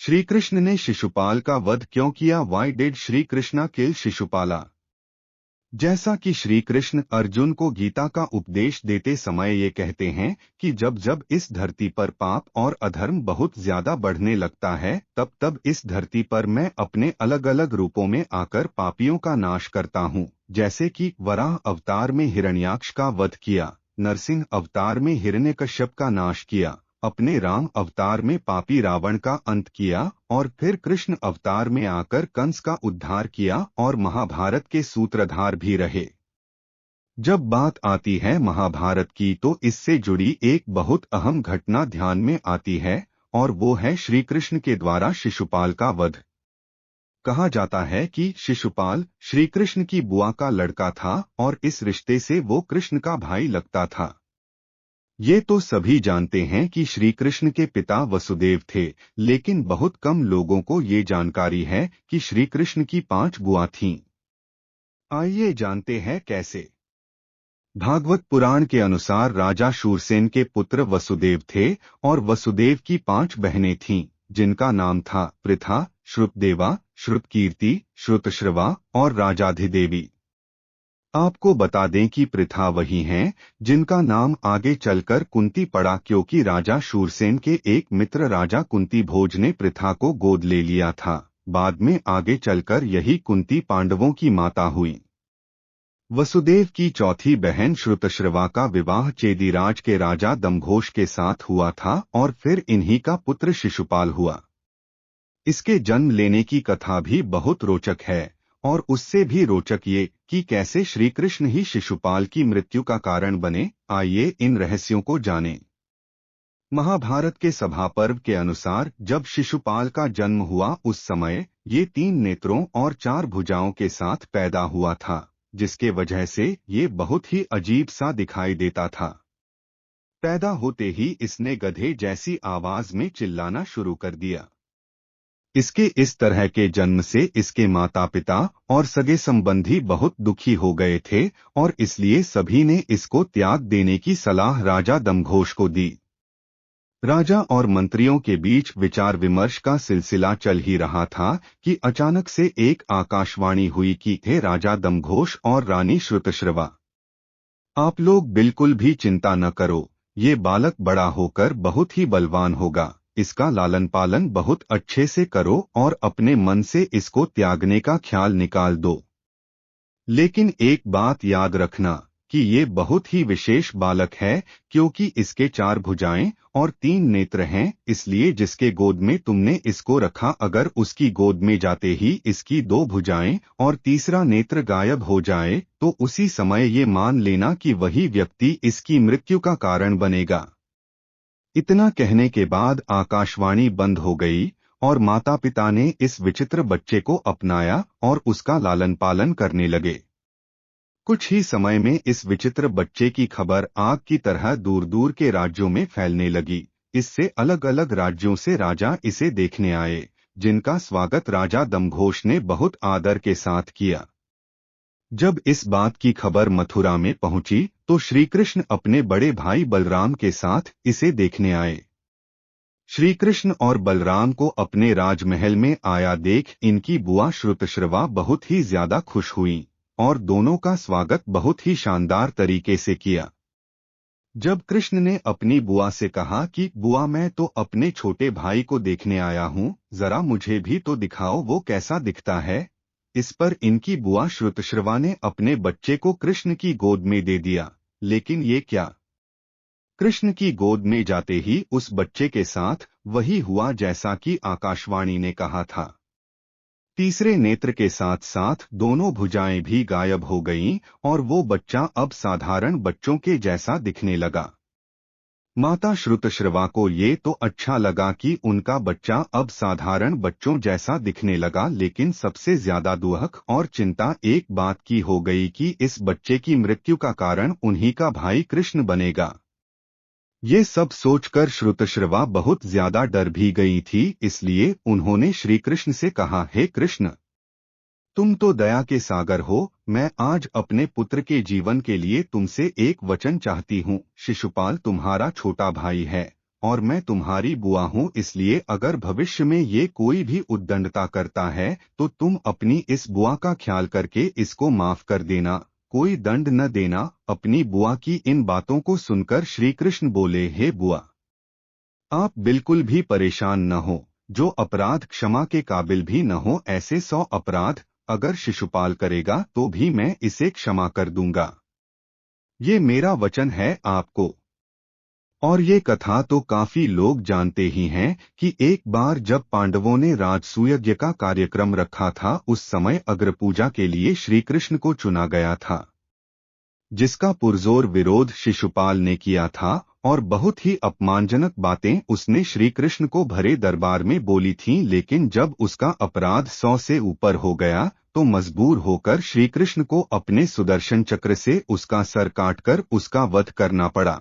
श्री कृष्ण ने शिशुपाल का वध क्यों किया? वाई डिड श्री कृष्णा किल शिशुपाला? जैसा कि श्री कृष्ण अर्जुन को गीता का उपदेश देते समय ये कहते हैं कि जब जब इस धरती पर पाप और अधर्म बहुत ज्यादा बढ़ने लगता है, तब तब इस धरती पर मैं अपने अलग अलग रूपों में आकर पापियों का नाश करता हूँ। जैसे कि वराह अवतार में हिरण्याक्ष का वध किया, नरसिंह अवतार में हिरण्यकश्यप का नाश किया, अपने राम अवतार में पापी रावण का अंत किया और फिर कृष्ण अवतार में आकर कंस का उद्धार किया और महाभारत के सूत्रधार भी रहे। जब बात आती है महाभारत की तो इससे जुड़ी एक बहुत अहम घटना ध्यान में आती है और वो है श्री कृष्ण के द्वारा शिशुपाल का वध। कहा जाता है कि शिशुपाल श्री कृष्ण की बुआ का लड़का था और इस रिश्ते से वो कृष्ण का भाई लगता था। ये तो सभी जानते हैं कि श्री कृष्ण के पिता वसुदेव थे, लेकिन बहुत कम लोगों को ये जानकारी है कि श्री कृष्ण की 5 बुआ थीं। आइए जानते हैं कैसे। भागवत पुराण के अनुसार राजा शूरसेन के पुत्र वसुदेव थे और वसुदेव की 5 बहनें थीं, जिनका नाम था पृथा, श्रुतदेवा, श्रुतकीर्ति, श्रुतश्रवा और राजाधिदेवी। आपको बता दें कि पृथा वही हैं जिनका नाम आगे चलकर कुंती पड़ा, क्योंकि राजा शूरसेन के एक मित्र राजा कुंती भोज ने पृथा को गोद ले लिया था। बाद में आगे चलकर यही कुंती पांडवों की माता हुई। वसुदेव की चौथी बहन श्रुतश्रवा का विवाह चेदीराज के राजा दम्भोज के साथ हुआ था और फिर इन्हीं का पुत्र शिशुपाल हुआ। इसके जन्म लेने की कथा भी बहुत रोचक है और उससे भी रोचक ये कि कैसे श्री कृष्ण ही शिशुपाल की मृत्यु का कारण बने। आइए इन रहस्यों को जानें। महाभारत के सभा पर्व के अनुसार जब शिशुपाल का जन्म हुआ उस समय ये 3 नेत्रों और 4 भुजाओं के साथ पैदा हुआ था, जिसके वजह से ये बहुत ही अजीब सा दिखाई देता था। पैदा होते ही इसने गधे जैसी आवाज में चिल्लाना शुरू कर दिया। इसके इस तरह के जन्म से इसके माता पिता और सगे संबंधी बहुत दुखी हो गए थे और इसलिए सभी ने इसको त्याग देने की सलाह राजा दम्भोज को दी। राजा और मंत्रियों के बीच विचार विमर्श का सिलसिला चल ही रहा था कि अचानक से एक आकाशवाणी हुई कि हे राजा दम्भोज और रानी श्रुतश्रवा, आप लोग बिल्कुल भी चिंता न करो, ये बालक बड़ा होकर बहुत ही बलवान होगा, इसका लालन पालन बहुत अच्छे से करो और अपने मन से इसको त्यागने का ख्याल निकाल दो। लेकिन एक बात याद रखना कि ये बहुत ही विशेष बालक है, क्योंकि इसके 4 भुजाएं और 3 नेत्र हैं, इसलिए जिसके गोद में तुमने इसको रखा अगर उसकी गोद में जाते ही इसकी 2 भुजाएं और तीसरा नेत्र गायब हो जाए तो उसी समय ये मान लेना कि वही व्यक्ति इसकी मृत्यु का कारण बनेगा। इतना कहने के बाद आकाशवाणी बंद हो गई और माता पिता ने इस विचित्र बच्चे को अपनाया और उसका लालन पालन करने लगे। कुछ ही समय में इस विचित्र बच्चे की खबर आग की तरह दूर दूर के राज्यों में फैलने लगी। इससे अलग अलग राज्यों से राजा इसे देखने आए, जिनका स्वागत राजा दम्भोज ने बहुत आदर के साथ किया। जब इस बात की खबर मथुरा में पहुंची तो श्री कृष्ण अपने बड़े भाई बलराम के साथ इसे देखने आए। श्री कृष्ण और बलराम को अपने राजमहल में आया देख इनकी बुआ श्रुतश्रवा बहुत ही ज्यादा खुश हुई और दोनों का स्वागत बहुत ही शानदार तरीके से किया। जब कृष्ण ने अपनी बुआ से कहा कि बुआ, मैं तो अपने छोटे भाई को देखने आया हूँ, जरा मुझे भी तो दिखाओ वो कैसा दिखता है। इस पर इनकी बुआ श्रुतश्रवा ने अपने बच्चे को कृष्ण की गोद में दे दिया। लेकिन ये क्या, कृष्ण की गोद में जाते ही उस बच्चे के साथ वही हुआ जैसा कि आकाशवाणी ने कहा था। तीसरे नेत्र के साथ साथ दोनों भुजाएं भी गायब हो गईं और वो बच्चा अब साधारण बच्चों के जैसा दिखने लगा। माता श्रुतश्रवा को ये तो अच्छा लगा कि उनका बच्चा अब साधारण बच्चों जैसा दिखने लगा, लेकिन सबसे ज्यादा दुख और चिंता एक बात की हो गई कि इस बच्चे की मृत्यु का कारण उन्हीं का भाई कृष्ण बनेगा। ये सब सोचकर श्रुतश्रवा बहुत ज्यादा डर भी गई थी, इसलिए उन्होंने श्री कृष्ण से कहा, हे कृष्ण, तुम तो दया के सागर हो, मैं आज अपने पुत्र के जीवन के लिए तुमसे एक वचन चाहती हूँ। शिशुपाल तुम्हारा छोटा भाई है और मैं तुम्हारी बुआ हूँ, इसलिए अगर भविष्य में ये कोई भी उद्दंडता करता है तो तुम अपनी इस बुआ का ख्याल करके इसको माफ कर देना, कोई दंड न देना। अपनी बुआ की इन बातों को सुनकर श्री कृष्ण बोले, हे बुआ, आप बिल्कुल भी परेशान न हो। जो अपराध क्षमा के काबिल भी न हो, ऐसे 100 अपराध अगर शिशुपाल करेगा तो भी मैं इसे क्षमा कर दूंगा। ये मेरा वचन है आपको। और ये कथा तो काफी लोग जानते ही हैं कि एक बार जब पांडवों ने राजसूय का कार्यक्रम रखा था, उस समय अग्रपूजा के लिए श्री कृष्ण को चुना गया था, जिसका पुरजोर विरोध शिशुपाल ने किया था और बहुत ही अपमानजनक बातें उसने श्री कृष्ण को भरे दरबार में बोली थीं। लेकिन जब उसका अपराध 100 से ऊपर हो गया तो मजबूर होकर श्री कृष्ण को अपने सुदर्शन चक्र से उसका सर काटकर उसका वध करना पड़ा।